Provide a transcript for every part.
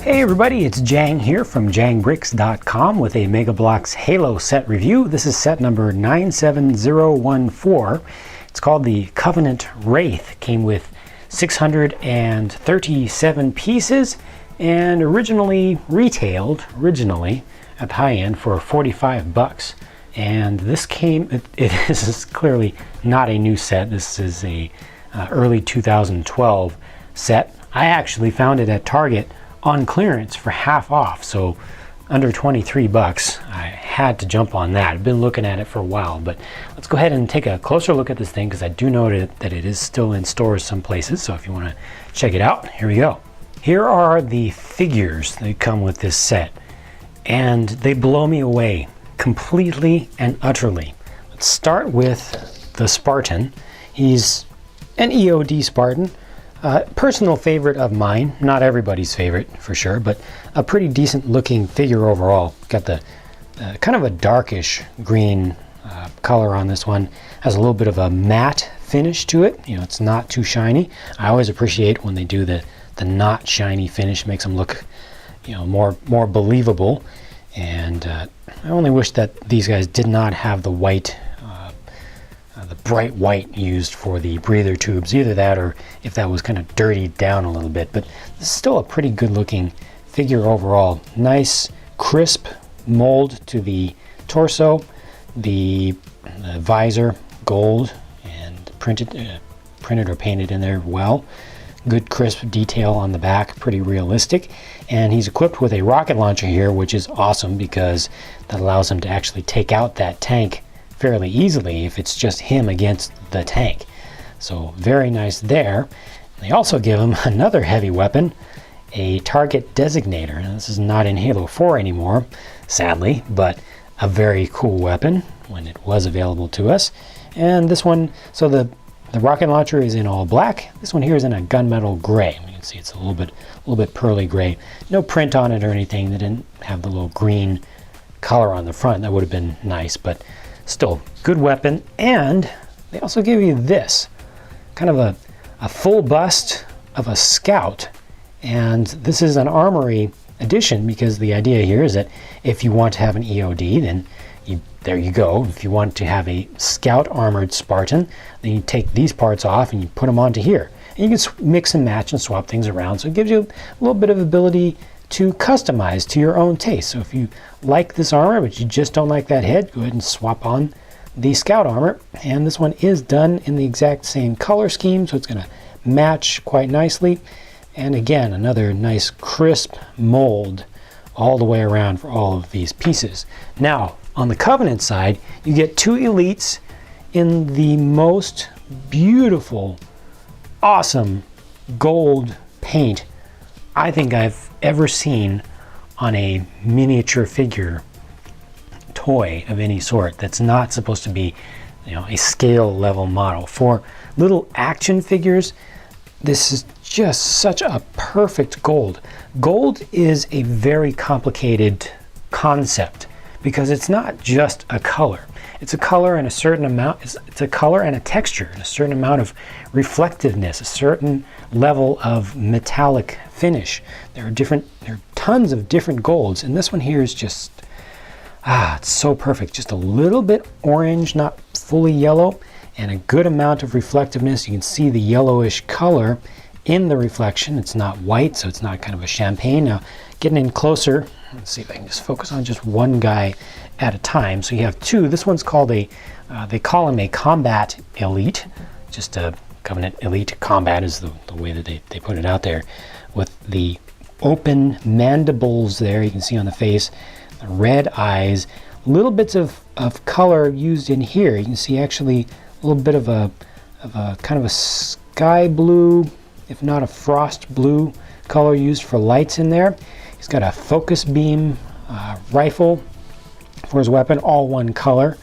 Hey everybody, it's Jang here from jangbricks.com with a Mega Bloks Halo set review. This is set number 97014. It's called the Covenant Wraith. Came with 637 pieces and originally retailed at the high end for 45 bucks. And this came, it is clearly not a new set. This is a early 2012 set. I actually found it at Target on clearance for half off, so under 23 bucks. I had to jump on that. I've been looking at it for a while, but let's go ahead and take a closer look at this thing because I do know that it is still in stores some places, so if you want to check it out, here we go. Here are the figures that come with this set, and they blow me away completely and utterly. Let's start with the Spartan. He's an EOD Spartan. Personal favorite of mine, not everybody's favorite for sure, but a pretty decent looking figure overall. Got the kind of a darkish green color on this one. Has a little bit of a matte finish to it. You know, it's not too shiny. I always appreciate when they do the not shiny finish. Makes them look, you know, more believable. And I only wish that these guys did not have the white, the bright white used for the breather tubes. Either that or if that was kind of dirtied down a little bit. But this is still a pretty good looking figure overall. Nice crisp mold to the torso. The visor gold and printed or painted in there well. Good crisp detail on the back, pretty realistic. And he's equipped with a rocket launcher here, which is awesome because that allows him to actually take out that tank fairly easily if it's just him against the tank. So very nice there. They also give him another heavy weapon, a target designator. Now, this is not in Halo 4 anymore, sadly, but a very cool weapon when it was available to us. And this one, so the rocket launcher is in all black. This one here is in a gunmetal gray. You can see it's a little bit pearly gray. No print on it or anything. They didn't have the little green color on the front. That would have been nice, but still good weapon. And they also give you this kind of a full bust of a scout, and this is an armory edition because the idea here is that if you want to have an EOD, then there you go. If you want to have a scout armored Spartan, then you take these parts off and you put them onto here, and you can mix and match and swap things around, so it gives you a little bit of ability to customize to your own taste. So if you like this armor but you just don't like that head, go ahead and swap on the scout armor. And this one is done in the exact same color scheme, so it's going to match quite nicely. And again, another nice crisp mold all the way around for all of these pieces. Now on the Covenant side, you get two elites in the most beautiful, awesome gold paint I think I've ever seen on a miniature figure toy of any sort that's not supposed to be, you know, a scale level model. For little action figures, this is just such a perfect gold. Gold is a very complicated concept because it's not just a color. It's a color and a certain amount, it's a color and a texture, and a certain amount of reflectiveness, a certain level of metallic finish. There are tons of different golds, and this one here is just, it's so perfect. Just a little bit orange, not fully yellow, and a good amount of reflectiveness. You can see the yellowish color in the reflection. It's not white, so it's not kind of a champagne. Now, getting in closer, let's see if I can just focus on just one guy at a time. So you have two. This one's called they call him a combat elite. Just a Covenant elite combat is the way that they put it out there, with the open mandibles there. You can see on the face, the red eyes, little bits of color used in here. You can see actually a little bit of a kind of a sky blue, if not a frost blue color used for lights in there. He's got a focus beam rifle for his weapon, all one color,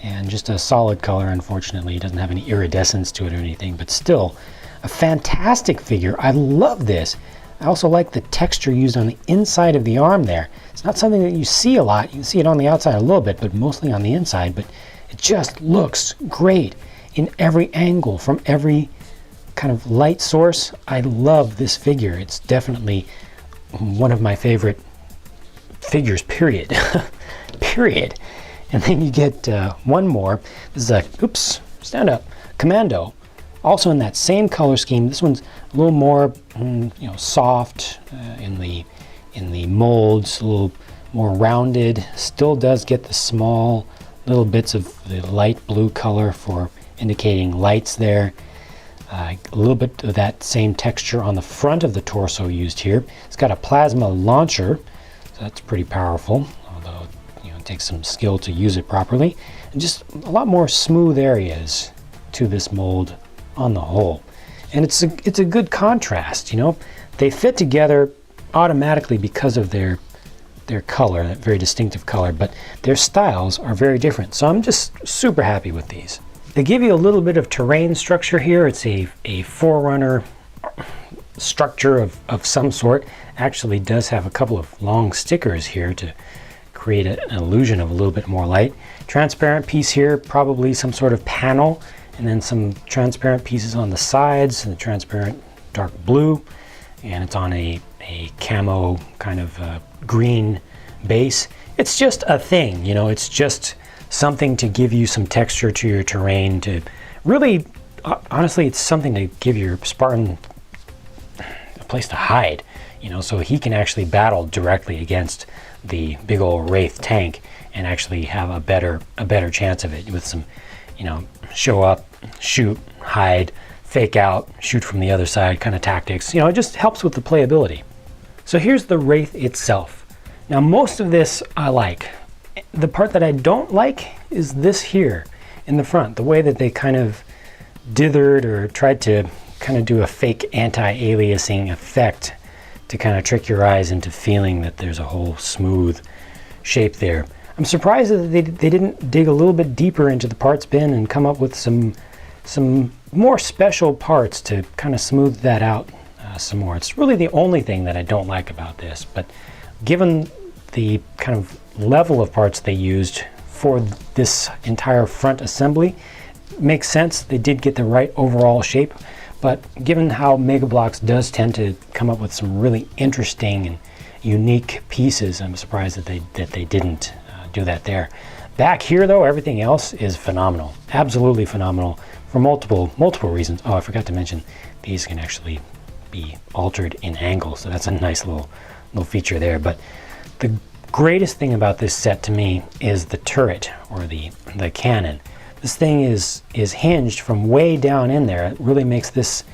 and just a solid color. Unfortunately, he doesn't have any iridescence to it or anything, but still a fantastic figure. I love this. I also like the texture used on the inside of the arm there. It's not something that you see a lot. You can see it on the outside a little bit, but mostly on the inside. But it just looks great in every angle, from every kind of light source. I love this figure. It's definitely one of my favorite figures, period. Period. And then you get one more. This is a, oops, stand up, Commando. Also in that same color scheme. This one's a little more, soft in the molds, a little more rounded. Still does get the small little bits of the light blue color for indicating lights there. A little bit of that same texture on the front of the torso used here. It's got a plasma launcher, so that's pretty powerful, although it takes some skill to use it properly. And just a lot more smooth areas to this mold on the whole. And it's a good contrast, They fit together automatically because of their color, that very distinctive color, but their styles are very different. So I'm just super happy with these. They give you a little bit of terrain structure here. It's a forerunner structure of some sort. Actually does have a couple of long stickers here to create an illusion of a little bit more light. Transparent piece here, probably some sort of panel, and then some transparent pieces on the sides, and the transparent dark blue, and it's on a camo kind of green base. It's just a thing, it's just something to give you some texture to your terrain, to really, honestly, it's something to give your Spartan a place to hide, so he can actually battle directly against the big old Wraith tank and actually have a better chance of it with some, show up, shoot, hide, fake out, shoot from the other side kind of tactics. It just helps with the playability. So here's the Wraith itself. Now most of this I like. The part that I don't like is this here in the front, the way that they kind of dithered or tried to kind of do a fake anti-aliasing effect to kind of trick your eyes into feeling that there's a whole smooth shape there. I'm surprised that they didn't dig a little bit deeper into the parts bin and come up with some more special parts to kind of smooth that out some more. It's really the only thing that I don't like about this, but given the kind of level of parts they used for this entire front assembly, makes sense. They did get the right overall shape, but given how Mega Bloks does tend to come up with some really interesting and unique pieces, I'm surprised that they didn't do that there. Back here though, everything else is phenomenal, absolutely phenomenal, for multiple reasons. Oh, I forgot to mention these can actually be altered in angle, so that's a nice little feature there. But the greatest thing about this set to me is the turret, or the cannon. This thing is hinged from way down in there. It really makes this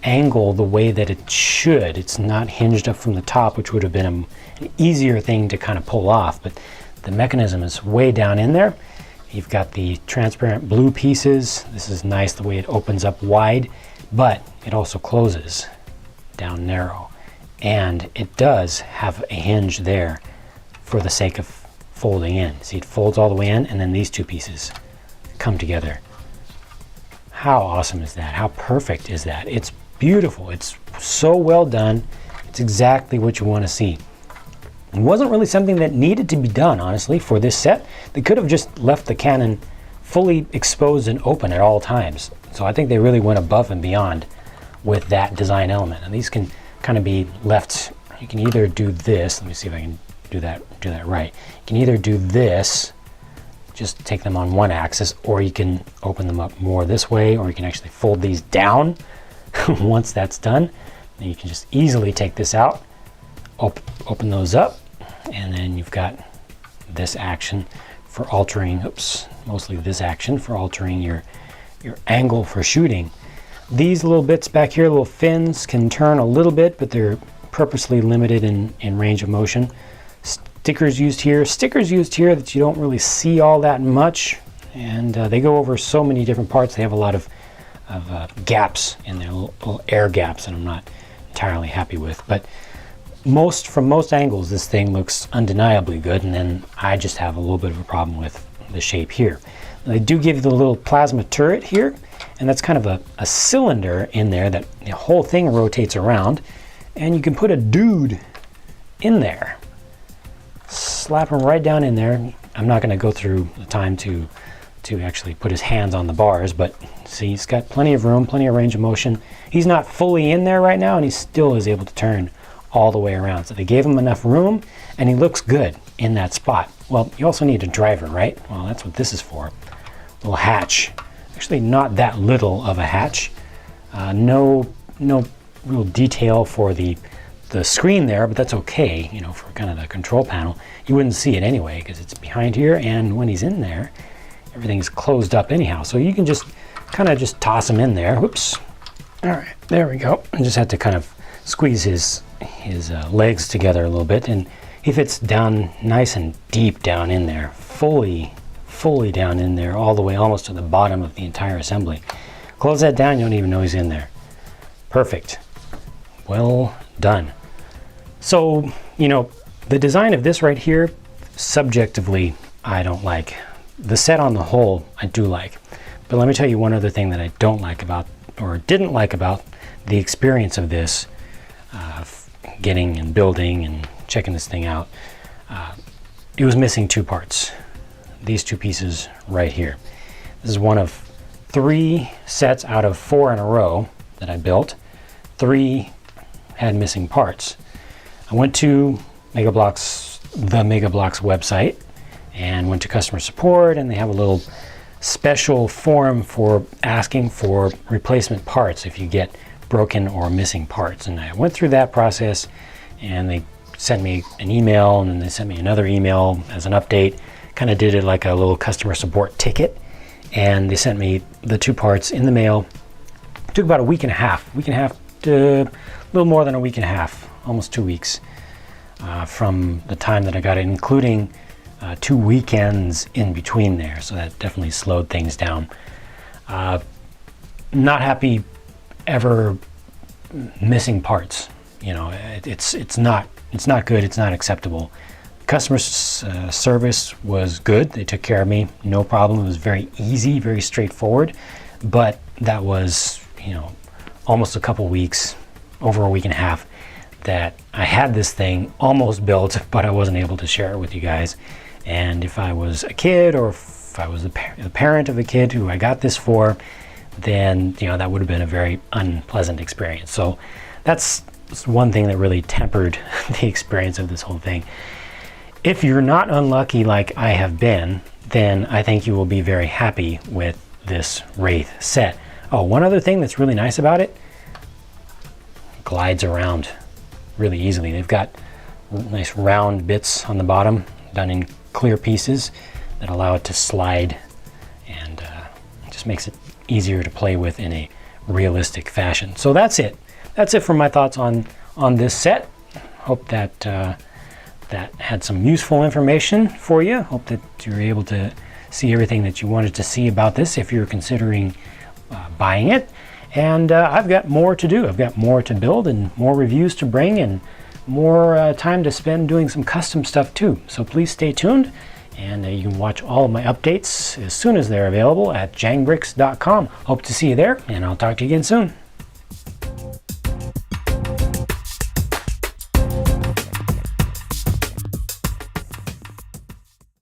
angle the way that it should. It's not hinged up from the top, which would have been an easier thing to kind of pull off, but the mechanism is way down in there. You've got the transparent blue pieces. This is nice the way it opens up wide, but it also closes down narrow. And it does have a hinge there for the sake of folding in. See, it folds all the way in, and then these two pieces come together. How awesome is that? How perfect is that? It's beautiful. It's so well done. It's exactly what you want to see. It wasn't really something that needed to be done, honestly, for this set. They could have just left the cannon fully exposed and open at all times. So I think they really went above and beyond with that design element. And these can kind of be left, you can either do this, let me see if I can do that right. You can either do this, just take them on one axis, or you can open them up more this way, or you can actually fold these down. Once that's done, then you can just easily take this out, open those up, and then you've got this action for altering, mostly this action for altering your angle for shooting. These little bits back here, little fins, can turn a little bit, but they're purposely limited in range of motion. Stickers used here that you don't really see all that much, and they go over so many different parts. They have a lot of gaps in there, little air gaps, and I'm not entirely happy with. But from most angles, this thing looks undeniably good, and then I just have a little bit of a problem with the shape here. They do give you the little plasma turret here, and that's kind of a cylinder in there that the whole thing rotates around, and you can put a dude in there. Slap him right down in there. I'm not going to go through the time to actually put his hands on the bars, but see, he's got plenty of room, plenty of range of motion. He's not fully in there right now, and he still is able to turn all the way around. So they gave him enough room, and he looks good in that spot. Well, you also need a driver, right? Well, that's what this is for. Little hatch. Actually, not that little of a hatch. No real detail for the screen there, but that's okay, you know, for kind of the control panel. You wouldn't see it anyway because it's behind here, and when he's in there, everything's closed up anyhow. So you can just kind of just toss him in there. Whoops. All right, there we go. I just had to kind of squeeze his legs together a little bit, and he fits down nice and deep down in there, fully down in there, all the way almost to the bottom of the entire assembly. Close that down, you don't even know he's in there. Perfect. Well done. So, you know, the design of this right here, subjectively, I don't like. The set on the whole, I do like. But let me tell you one other thing that I don't like about, or didn't like about, the experience of this, getting and building and checking this thing out. It was missing two parts. These two pieces right here. This is one of 3 sets out of 4 in a row that I built. 3 had missing parts. I went to Bloks, the Bloks website, and went to customer support, and they have a little special form for asking for replacement parts if you get broken or missing parts. And I went through that process, and they sent me an email, and then they sent me another email as an update. Kind of did it like a little customer support ticket, and they sent me the 2 parts in the mail. It took about a week and a half to a little more than a week and a half, almost 2 weeks from the time that I got it, including 2 weekends in between there. So that definitely slowed things down. Not happy ever missing parts. You know, it's not good. It's not acceptable. Customer service was good. They took care of me, no problem. It was very easy, very straightforward. But that was, you know, almost a couple weeks, over a week and a half, that I had this thing almost built, but I wasn't able to share it with you guys. And if I was a kid, or if I was the parent of a kid who I got this for, then, you know, that would have been a very unpleasant experience. So that's one thing that really tempered the experience of this whole thing. If you're not unlucky like I have been, then I think you will be very happy with this Wraith set. Oh, one other thing that's really nice about it, glides around really easily. They've got nice round bits on the bottom done in clear pieces that allow it to slide, and it just makes it easier to play with in a realistic fashion. So that's it. That's it for my thoughts on this set. Hope that that had some useful information for you. Hope that you were able to see everything that you wanted to see about this if you're considering buying it. And I've got more to do. I've got more to build and more reviews to bring, and more time to spend doing some custom stuff too. So please stay tuned, and you can watch all of my updates as soon as they're available at jangbricks.com. Hope to see you there, and I'll talk to you again soon.